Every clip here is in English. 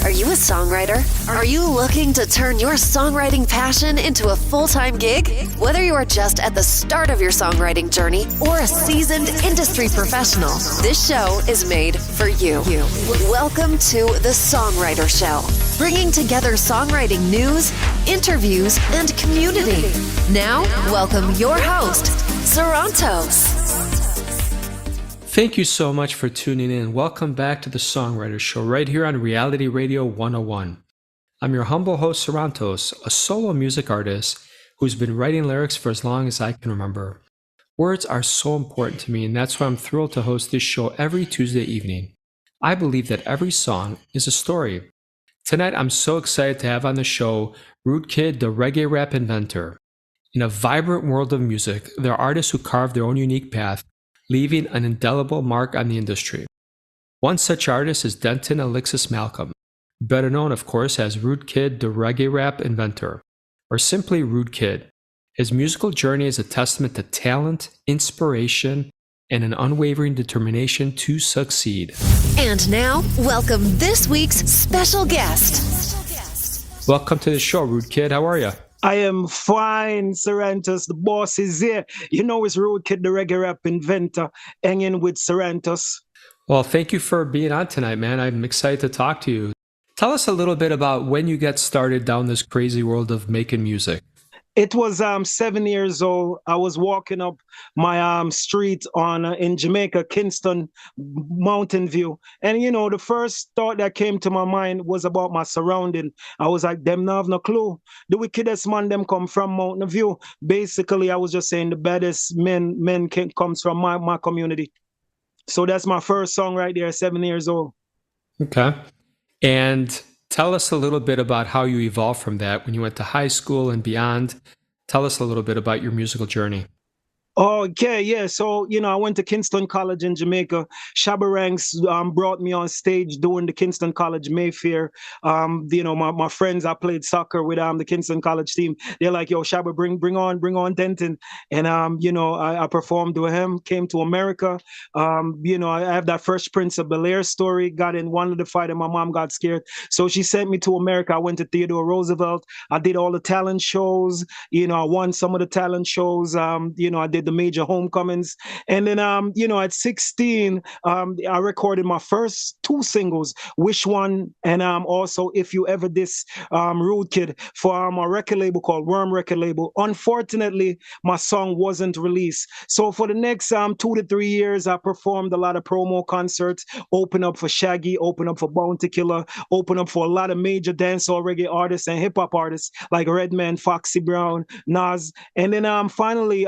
Are you a songwriter? Are you looking to turn your songwriting passion into a full-time gig? Whether you are just at the start of your songwriting journey or a seasoned industry professional, this show is made for you. Welcome to the Songwriter Show, bringing together songwriting news, interviews, and community. Now, welcome your host, Sarantos. Thank you so much for tuning in. Welcome back to the Songwriter Show right here on Reality Radio 101. I'm your humble host, Sarantos, a solo music artist who's been writing lyrics for as long as I can remember. Words are so important to me, and that's why I'm thrilled to host this show every Tuesday evening. I believe that every song is a story. Tonight, I'm so excited to have on the show Kid-da-ReggaeRap Inventor. In a vibrant world of music, there are artists who carve their own unique path, leaving an indelible mark on the industry. One such artist is Denton Alexis Malcolm, better known, of course, as Kid-da-ReggaeRap Inventor, or simply Rude Kid. His musical journey is a testament to talent, inspiration, and an unwavering determination to succeed. And now, welcome this week's special guest. Welcome to the show, Rude Kid. How are you? I am fine, Sarantos. The boss is here. You know it's Rude Kid-da-ReggaeRap Inventor, hanging with Sarantos. Well, thank you for being on tonight, man. I'm excited to talk to you. Tell us a little bit about when you got started down this crazy world of making music. It was 7 years old. I was walking up my street in Jamaica, Kingston, Mountain View. And, you know, the first thought that came to my mind was about my surrounding. I was like, them not have no clue. The wickedest man, them come from Mountain View. Basically, I was just saying the baddest men comes from my community. So that's my first song right there, 7 years old. Okay. And tell us a little bit about how you evolved from that when you went to high school and beyond. Tell us a little bit about your musical journey. Okay, yeah. So, you know, I went to Kingston College in Jamaica. Shabba Ranks brought me on stage doing the Kingston College Mayfair. You know, my friends, I played soccer with the Kingston College team. They're like, yo, Shabba, bring on Denton. And, you know, I performed with him, came to America. You know, I have that Fresh Prince of Bel-Air story, got in one of the fight and my mom got scared. So she sent me to America. I went to Theodore Roosevelt. I did all the talent shows. You know, I won some of the talent shows. You know, I did the major homecomings. And then, you know, at 16, I recorded my first 2 singles, Wish One and also If You Ever This Rude Kid for a record label called Worm Record Label. Unfortunately, my song wasn't released. So for the next 2 to 3 years, I performed a lot of promo concerts, open up for Shaggy, open up for Bounty Killer, open up for a lot of major dancehall reggae artists and hip-hop artists like Redman, Foxy Brown, Nas. And then finally,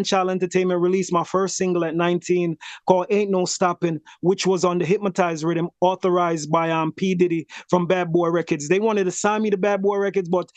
Manchild Entertainment released my first single at 19 called Ain't No Stopping, which was on the Hypnotize rhythm, authorized by P. Diddy from Bad Boy Records. They wanted to sign me to Bad Boy Records, but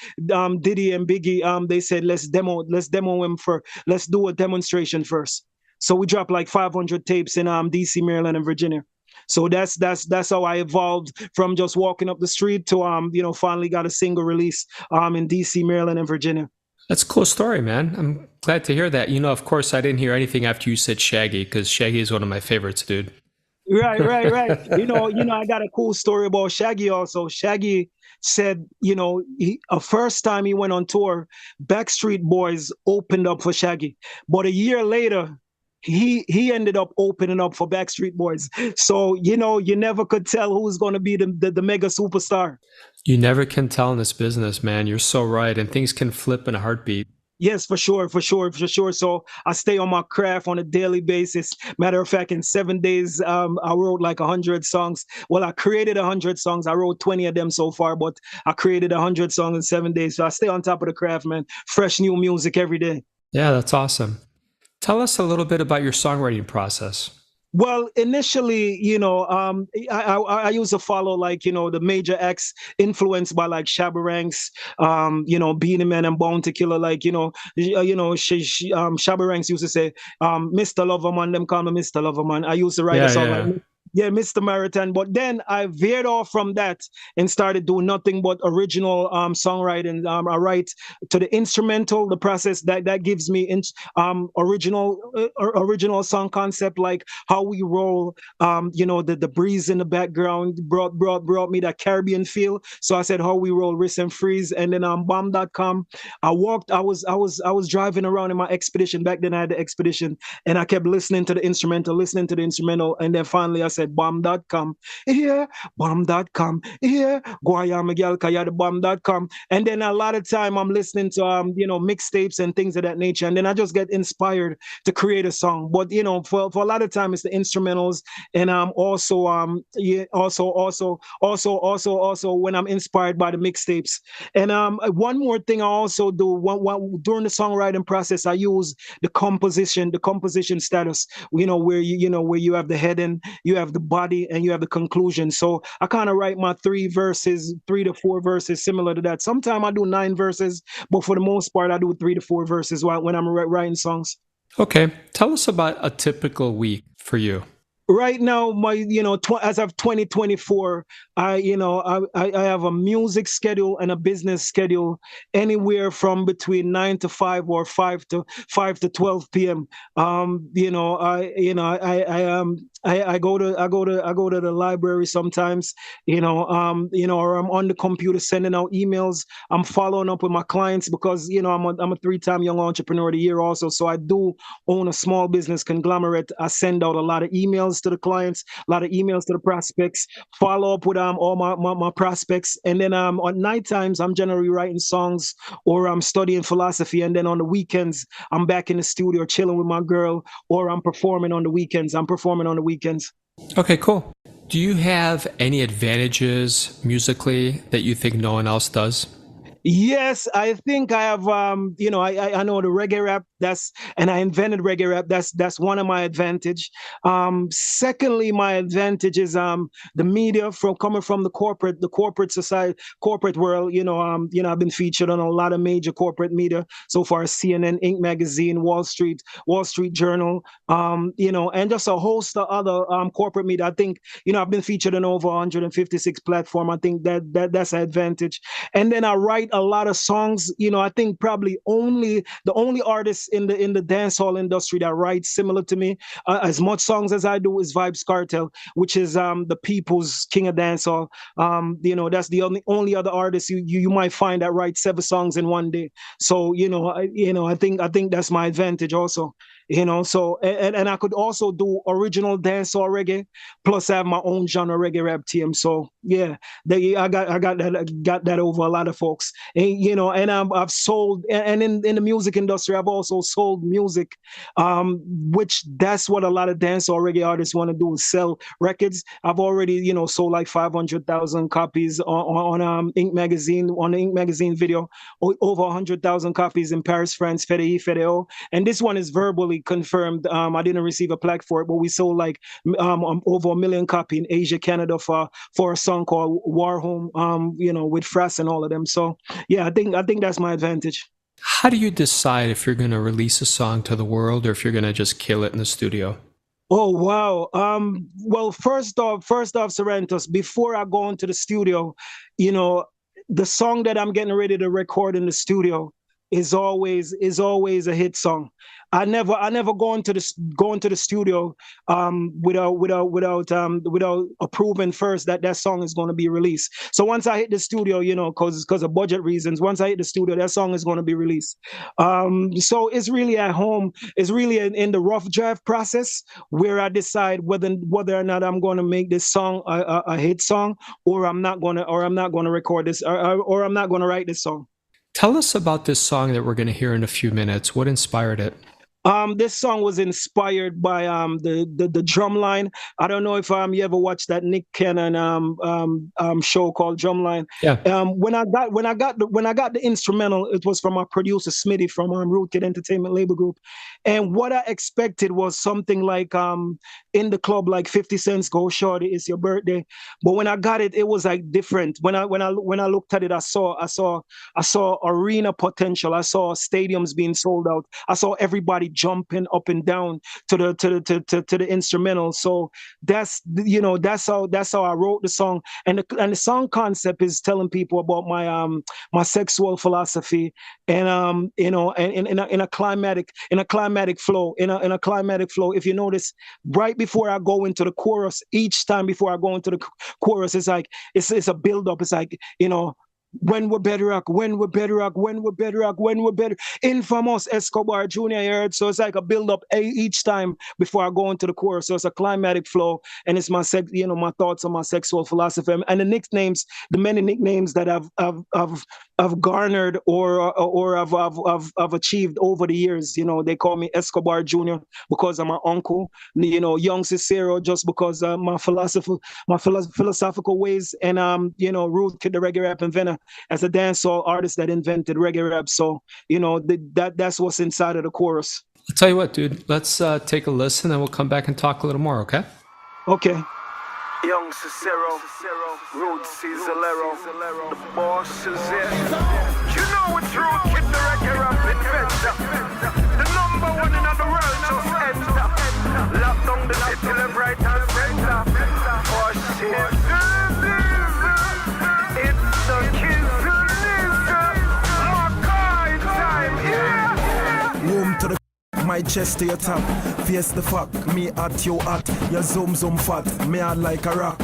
Diddy and Biggie, they said, let's demo him first. Let's do a demonstration first. So we dropped like 500 tapes in DC, Maryland, and Virginia. So that's how I evolved from just walking up the street to you know, finally got a single release in DC, Maryland, and Virginia. That's a cool story, man. I'm glad to hear that. You know, of course, I didn't hear anything after you said Shaggy, because Shaggy is one of my favorites, dude. Right. you know, I got a cool story about Shaggy also. Shaggy said, you know, a first time he went on tour, Backstreet Boys opened up for Shaggy. But a year later, he ended up opening up for Backstreet Boys. So, you know, you never could tell who's going to be the mega superstar. You never can tell in this business, man. You're so right. And things can flip in a heartbeat. Yes, for sure. So I stay on my craft on a daily basis. Matter of fact, in 7 days, I wrote like 100 songs. Well, I created 100 songs. I wrote 20 of them so far, but I created 100 songs in 7 days. So I stay on top of the craft, man. Fresh new music every day. Yeah, that's awesome. Tell us a little bit about your songwriting process. Well, initially, you know, I used to follow like, you know, the major acts influenced by like Shabba Ranks, you know, Beenie Man and Bounty Killer, like, you know, Shabba Ranks used to say, Mr. Loverman, them call me Mr. Loverman. I used to write a song like Yeah, Mr. Marathon. But then I veered off from that and started doing nothing but original songwriting. I write to the instrumental, the process that gives me original song concept, like how we roll. The breeze in the background brought me that Caribbean feel. So I said how we roll, Riss and Freeze, and then bomb.com. I was driving around in my expedition. Back then I had the expedition, and I kept listening to the instrumental, and then finally I said bomb.com. Yeah, bomb.com. Yeah, Guaya Miguel Kaya the bomb.com. And then a lot of time I'm listening to mixtapes and things of that nature. And then I just get inspired to create a song. But for a lot of time it's the instrumentals, and also when I'm inspired by the mixtapes. And one more thing I also do during the songwriting process, I use the composition status, where you have the heading, you have the body, and you have the conclusion. So I kind of write my 3 to 4 verses similar to that. Sometimes I do 9 verses, but for the most part I do 3 to 4 verses when I'm writing songs. Okay. Tell us about a typical week for you. Right now, as of 2024, I have a music schedule and a business schedule anywhere from between 9 to 5 or 5 to 12 p.m. I go to the library sometimes, or I'm on the computer sending out emails. I'm following up with my clients because I'm a 3-time Young Entrepreneur of the Year also. So I do own a small business conglomerate. I send out a lot of emails to the clients, a lot of emails to the prospects, follow up with all my prospects. And then on night times, I'm generally writing songs or I'm studying philosophy. And then on the weekends, I'm back in the studio chilling with my girl, or I'm performing on the weekends. Okay, cool. Do you have any advantages musically that you think no one else does? Yes, I think I have. I know the reggae rap. And I invented reggae rap. That's one of my advantage. Secondly, my advantage is the media coming from the corporate society, corporate world. I've been featured on a lot of major corporate media so far: CNN, Inc. magazine, Wall Street Journal. And just a host of other corporate media. I think I've been featured on over 156 platforms. I think that's an advantage. And then I write a lot of songs. I think probably the only artist in the dancehall industry that writes similar to me as much songs as I do is Vibez Cartel, which is the people's king of dancehall. That's the only other artist you might find that writes 7 songs in one day. So I think that's my advantage also. So and I could also do original dancehall reggae, plus I have my own genre reggae rap team. So yeah, I got that over a lot of folks. And I've sold, and in the music industry, I've also sold music, which that's what a lot of dancehall reggae artists want to do, is sell records. I've already sold like 500,000 copies on Inc. magazine, on the Inc. magazine video, over 100,000 copies in Paris, France, Fede, and this one is verbally confirmed. I didn't receive a plaque for it, but we sold like over 1 million copy in Asia, Canada for a song called War Home, with Frass and all of them. So yeah, I think that's my advantage. How do you decide if you're going to release a song to the world or if you're going to just kill it in the studio? Oh wow. Well, first off, Sarantos, before I go into the studio, the song that I'm getting ready to record in the studio is always a hit song. I never go into the studio without approving first that song is going to be released. So once I hit the studio, because of budget reasons, once I hit the studio, that song is going to be released. So it's really at home. It's really in the rough draft process where I decide whether or not I'm going to make this song a hit song, or I'm not going to record this, or I'm not going to write this song. Tell us about this song that we're going to hear in a few minutes. What inspired it? This song was inspired by the drum line. I don't know if you ever watched that Nick Cannon show called Drumline. Yeah. When I got the instrumental, it was from my producer Smitty from Rootkid Entertainment Label Group, and what I expected was something like in the club, like 50 Cents, "Go Shorty, It's Your Birthday." But when I got it, it was like different. When I looked at it, I saw arena potential. I saw stadiums being sold out. I saw everybody jumping up and down to the instrumental. So that's how I wrote the song, and the song concept is telling people about my sexual philosophy, and and in a climatic flow. In a climatic flow, if you notice, right before I go into the chorus, each time before I go into the chorus, it's like it's a build up. It's like, when we're bedrock, when we're bedrock, when we're bedrock, when we're better. Infamous Escobar Jr. You heard? So it's like a build up each time before I go into the chorus. So it's a climatic flow, and it's my my thoughts on my sexual philosophy, and the nicknames, the many nicknames that I've garnered or I've achieved over the years. They call me Escobar Jr. because of my uncle. Young Cicero just because my philosophical ways, and Ruth Kid-da-ReggaeRap Inventor as a dancehall artist that invented reggae rap. So that's what's inside of the chorus. I'll tell you what, dude. Let's take a listen, and we'll come back and talk a little more. Okay? Okay. Young Cicero, Rude Cizalero, the boss is here. You know it's Rude Kid-da-ReggaeRap Inventor, the number one in the world, just enter. Lock down the city, left, right, and center. Oh shit, it's the kids who live, my kind time, yeah. Womb to the my chest to your top, face the fuck, me at you at, your zoom fat, me hard like a rock,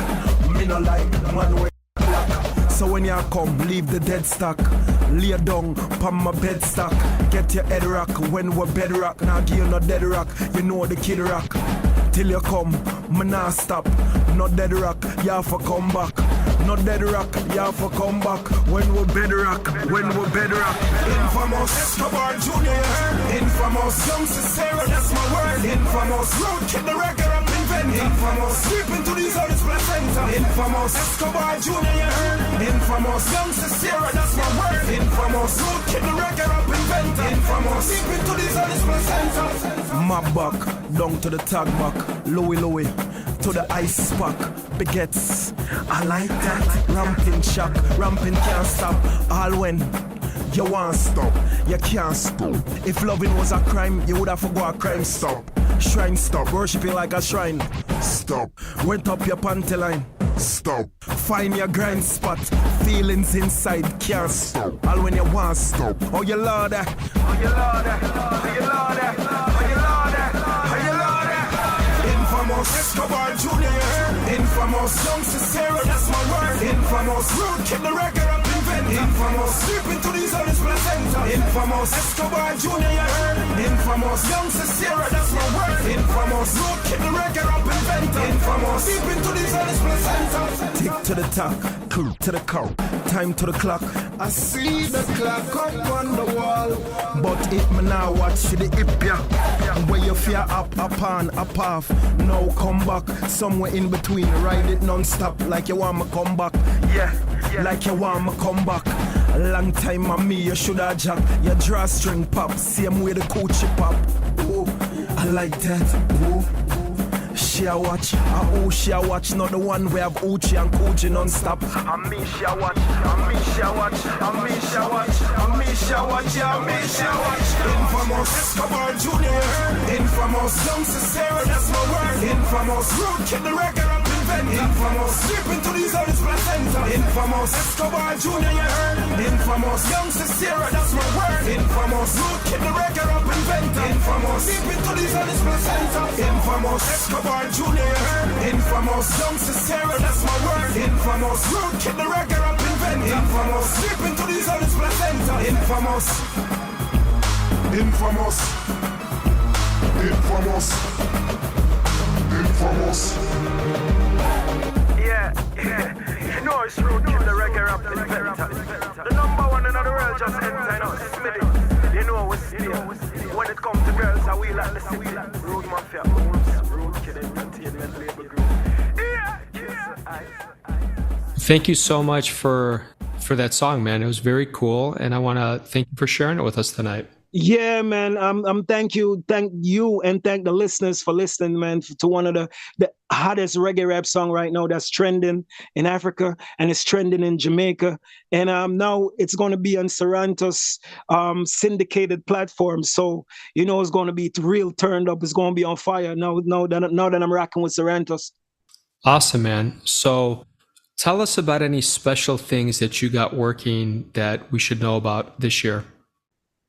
me no like man way black. So when you come, leave the dead stock, lay down, pan my bed stock, get your head rock, when we're bedrock, now give you no dead rock, you know the kid rock, till you come, me nah stop, no dead rock, you have to come back. Not dead rock, you have to come back. When we're bedrock, Infamous Escobar Jr. Infamous Young Cicero, that's my word. Infamous Rude Kid-da-ReggaeRap Inventor. Infamous Sleep into these others placenta. Infamous Escobar Jr. Infamous Young Cicero, that's my word. Infamous Rude Kid-da-ReggaeRap Inventor. Infamous Sleep into these others placenta. My back, down to the tag back. Louis to the ice pack, baguettes, I like that. Ramping shock, ramping can't stop. All when you want stop, you can't stop. If loving was a crime, you would have forgot a crime stop. Shrine stop, worshiping like a shrine. Stop, went up your panty line. Stop, find your grind spot. Feelings inside can't stop. All when you want stop. Oh you love that, oh you love that, oh you love that, oh you love that, oh you love that. Infamous Escobar Jr. Infamous Young Cicero, that's my word. Infamous Rude Kid-da-ReggaeRap Inventor. Infamous Sleep into these others placenta. Infamous Escobar Jr. Infamous Young Cicero, that's my word. Infamous Rude Kid-da-ReggaeRap Inventor. Infamous Sleep into these others placenta. Tick to the top, clue to the cow, time to the clock. I see the clock up on the wall, but it me now watch the hip ya. Where you fear up on, up off. Now come back, somewhere in between. Ride it non-stop like you want me come back. Yeah, like you want me come back. A long time on me, you should have jack. Your drawstring pop, same way the coochie pop. Oh, I like that. Oh, she a watch, she a watch, not the one where I've Uchi and Coochie non-stop. And me she a watch, and me she a watch, and me she a watch, and me she a watch, and me she a watch. Infamous Escobar Jr. Infamous Young Cicero, that's my word. Infamous Rude Kid-da-ReggaeRap Inventor. Infamous Sleep into these others placenta. Infamous Escobar Jr. Infamous Young Cicero, that's my word. Infamous Rude Kid-da-ReggaeRap Inventor. Infamous Sleep into these others placenta. Infamous Escobar Jr. Infamous Young Cicero, that's my word. Infamous Rude Kid-da-ReggaeRap Inventor. Infamous Sleep into these others placenta. Infamous Yeah, you know it's Rude Kid-da-ReggaeRap Inventor. The number one in the world, just enter us, Smitty. You know we steal. When it comes to girls, I will like the city. Rude Mafia, Rude Kid Entertainment Label Group. Thank you so much for that song, man. It was very cool, and I want to thank you for sharing it with us tonight. Yeah, man. Thank you, and thank the listeners for listening, man, to one of the hottest reggae rap song right now that's trending in Africa and it's trending in Jamaica. And now it's going to be on Sarantos syndicated platform. So it's going to be real turned up. It's going to be on fire now that I'm rocking with Sarantos. Awesome, man. So tell us about any special things that you got working that we should know about this year.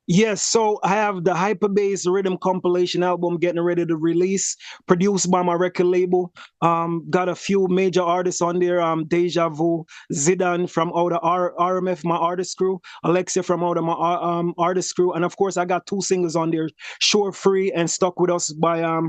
Yes, so I have the Hyperbase Rhythm compilation album getting ready to release, produced by my record label. Got a few major artists on there. Deja Vu, Zidane from out of RMF, my artist crew, Alexia from out of my artist crew, and of course I got two singles on there, Sure Free and Stuck With Us by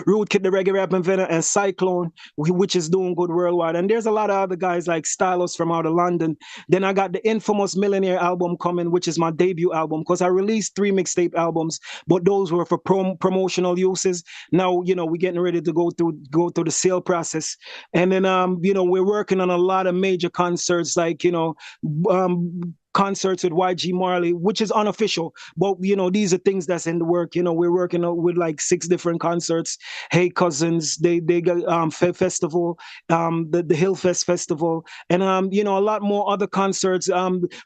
Rude Kid-da-ReggaeRap Inventor, and Cyclone, which is doing good worldwide. And there's a lot of other guys like Stylos from out of London. Then I got the infamous Millionaire album coming, which is my debut album, because I released 3 mixtape albums, but those were for promotional uses. Now, we're getting ready to go through the sale process. And then, we're working on a lot of major concerts, like, concerts with YG Marley, which is unofficial, but these are things that's in the work. We're working with like 6 different concerts. Hey Cousins, they got festival, the Hillfest festival, and a lot more other concerts.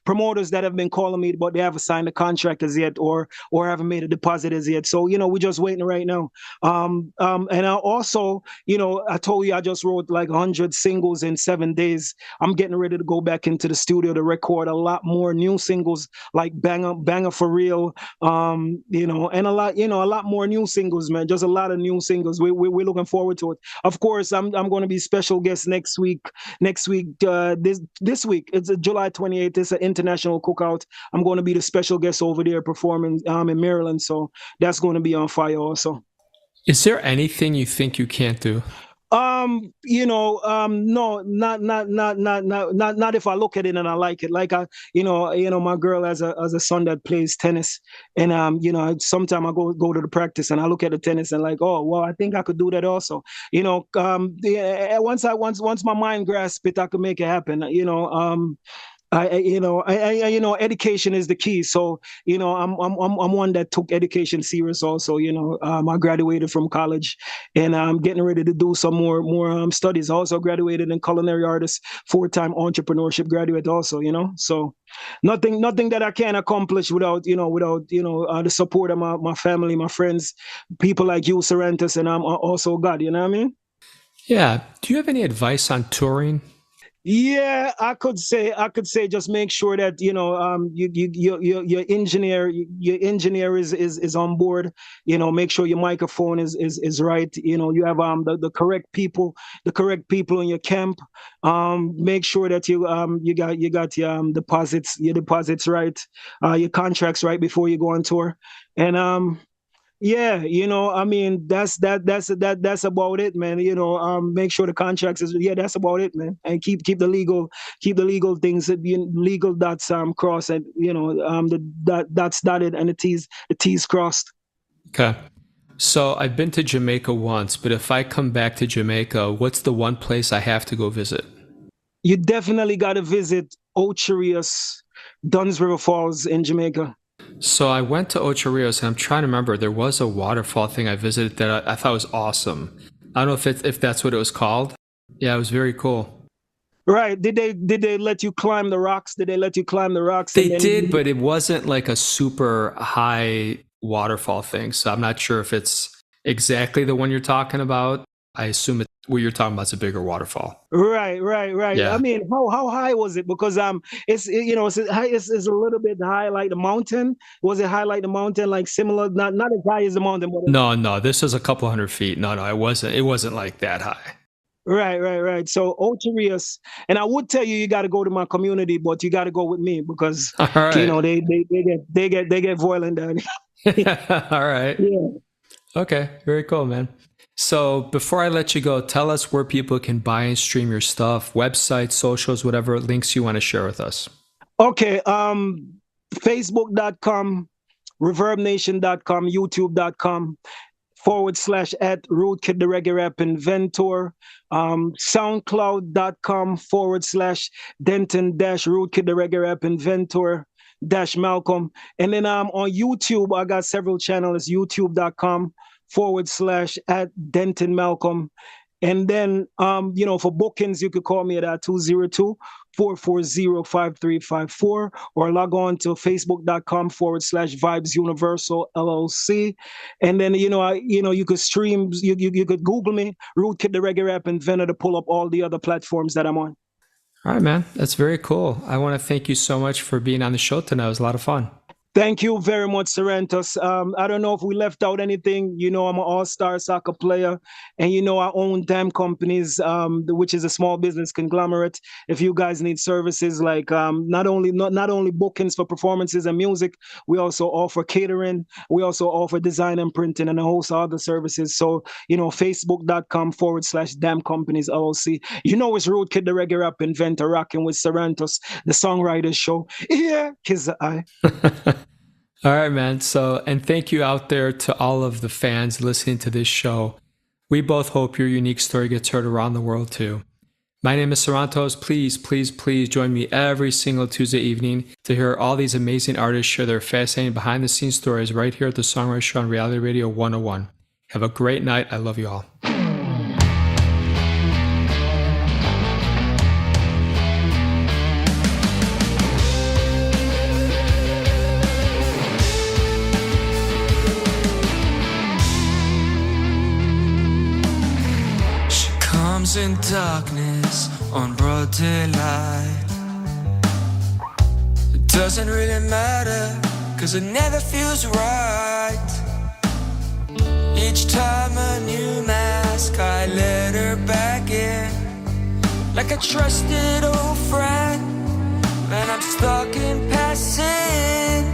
Promoters that have been calling me, but they haven't signed a contract as yet, or haven't made a deposit as yet. So we're just waiting right now. And I also, I told you I just wrote like 100 singles in 7 days. I'm getting ready to go back into the studio to record a lot more new singles, like Banger for Real, and a lot more new singles, man. Just a lot of new singles. We're looking forward to it. Of course, I'm going to be special guest next week. This week, it's July 28th. It's an international cookout. I'm going to be the special guest over there performing in Maryland. So that's going to be on fire also. Is there anything you think you can't do? No, not if I look at it and I like it. Like my girl has a son that plays tennis, and sometimes I go to the practice and I look at the tennis and like, oh well, I think I could do that also. Once my mind grasps it, I could make it happen. Education is the key. So, I'm one that took education serious also. I graduated from college, and I'm getting ready to do some more studies. I also graduated in culinary arts, 4-time entrepreneurship graduate also, so nothing that I can accomplish without the support of my family, my friends, people like you, Sarantos, and I'm also God, you know what I mean? Yeah. Do you have any advice on touring? Yeah, I could say just make sure that your engineer is on board. Make sure your microphone is right. You have the correct people in your camp. Make sure that you got your deposits right, your contracts right before you go on tour, and yeah, I mean that's about it, man. Make sure the contracts that's about it, man. And keep the legal things, legal dots crossed, and the dots dotted and the T's crossed. Okay. So I've been to Jamaica once, but if I come back to Jamaica, what's the one place I have to go visit? You definitely got to visit Ocho Rios, Dunn's River Falls in Jamaica. So I went to Ocho Rios, and I'm trying to remember, there was a waterfall thing I visited that I thought was awesome. I don't know if that's what it was called. Yeah, it was very cool. Right. Did they let you climb the rocks? Did they let you climb the rocks? They did, but it wasn't like a super high waterfall thing. So I'm not sure if it's exactly the one you're talking about. I assume what you're talking about is a bigger waterfall. Right. Yeah. I mean, how high was it? Because it's a little bit high like the mountain. Was it high like the mountain, like similar? Not as high as the mountain. But No. This is a couple hundred feet. No, it wasn't. It wasn't like that high. Right. So Ocho Rios, and I would tell you got to go to my community, but you got to go with me because all right. they get violent down here. All right. Yeah. Okay. Very cool, man. So before I let you go, tell us where people can buy and stream your stuff, websites, socials, whatever links you want to share with us. Okay. Facebook.com, ReverbNation.com, YouTube.com. /@ Rude Kid-da-ReggaeRap Inventor, SoundCloud.com /Denton - Rude Kid-da-ReggaeRap Inventor, Malcolm. And then on YouTube, I got several channels, youtube.com/ at Denton Malcolm. And then, for bookings, you could call me at 202-440-5354 or log on to facebook.com/ Vibez Universal LLC. And then, you could stream, you could Google me, Kid-da-ReggaeRap Inventor, to pull up all the other platforms that I'm on. All right, man. That's very cool. I want to thank you so much for being on the show tonight. It was a lot of fun. Thank you very much, Sarantos. I don't know if we left out anything. I'm an all-star soccer player, and I own Damn Companies, which is a small business conglomerate. If you guys need services like not only bookings for performances and music, we also offer catering. We also offer design and printing and a host of other services. So facebook.com/ Damn Companies LLC. It's Rude Kid-da-ReggaeRap Inventor rocking with Sarantos, the Songwriter Show. Yeah, kiss the eye. All right, man. So, and thank you out there to all of the fans listening to this show. We both hope your unique story gets heard around the world too. My name is Sarantos. Please, please, please join me every single Tuesday evening to hear all these amazing artists share their fascinating behind-the-scenes stories right here at the Songwriter Show on Reality Radio 101. Have a great night. I love you all. In darkness on broad daylight. It doesn't really matter, cause it never feels right. Each time a new mask, I let her back in, like a trusted old friend. And I'm stuck in passing.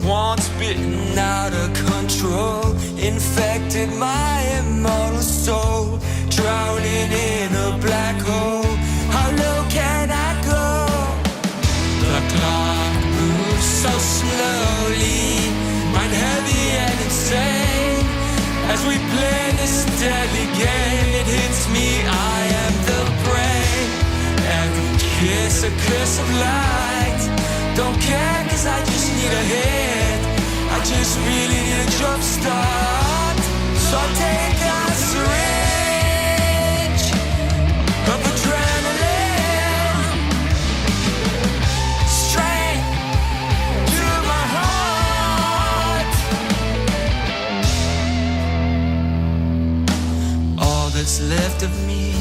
Once bitten out of control, infected my immortal soul, drowning in a black hole. How low can I go? The clock moves so slowly, mind heavy and insane. As we play this deadly game, it hits me, I am the prey. Every kiss a curse of light. Don't care cause I just need a hit. I just really need a jump start. So I'll take a syringe of adrenaline, straight to my heart. All that's left of me,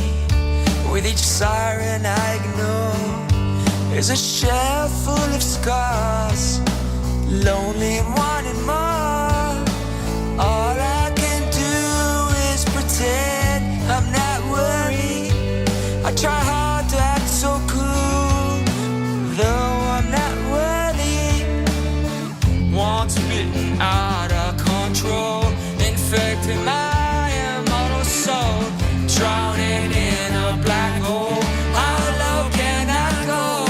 with each siren I ignore, is a shell full of scars, lonely wanting more. All I can do is pretend I'm not worried. I try hard to act so cool, though I'm not worthy. Once bitten out of control, infecting my immortal soul, drowning in a black hole. How low can I go?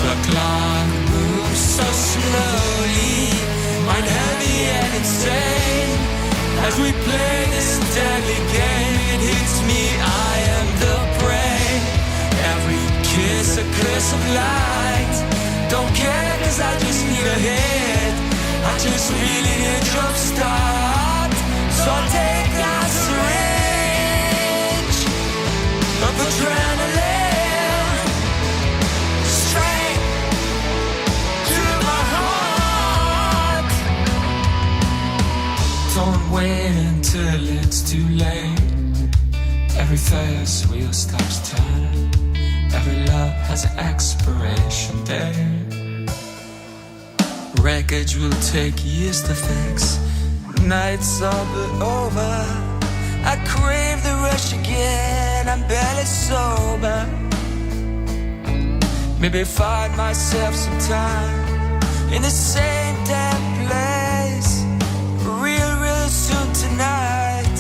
The clock moves so slowly, mind heavy and insane. As we play this deadly game, it hits me, I am the prey. Every kiss a curse of light. Don't care cause I just need a hit. I just really need a jump start. So I'll take a syringe of adrenaline, straight to my heart. Don't wait until it's too late. Every Ferris wheel stops turning. Every love has an expiration date. Wreckage will take years to fix. Nights all but over. I crave the rush again. I'm barely sober. Maybe find myself some time in the same damn place. Real soon tonight.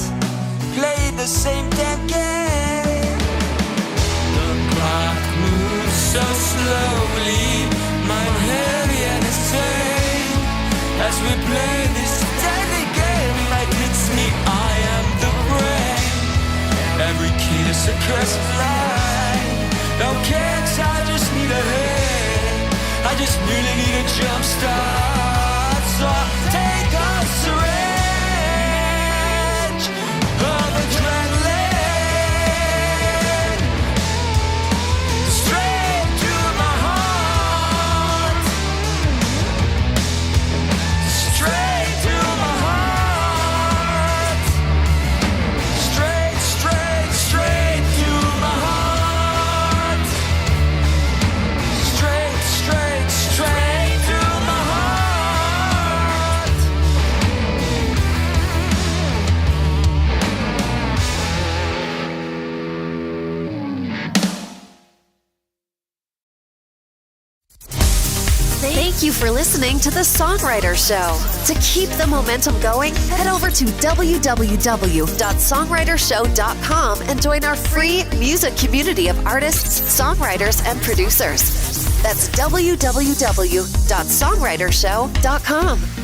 Play the same damn game. The clock moves so slowly, mind heavy and insane. As we play this deadly game, like it's me, I am the prey. Every kiss a curse of life. No catch, I just need a hit. I just Nearly need a jump start, so take a syringe of adrenaline straight to my heart, straight to my heart, straight to my heart, straight to my heart. Thank you for listening to The Songwriter Show. To keep the momentum going, head over to www.songwritershow.com and join our free music community of artists, songwriters, and producers. That's www.songwritershow.com.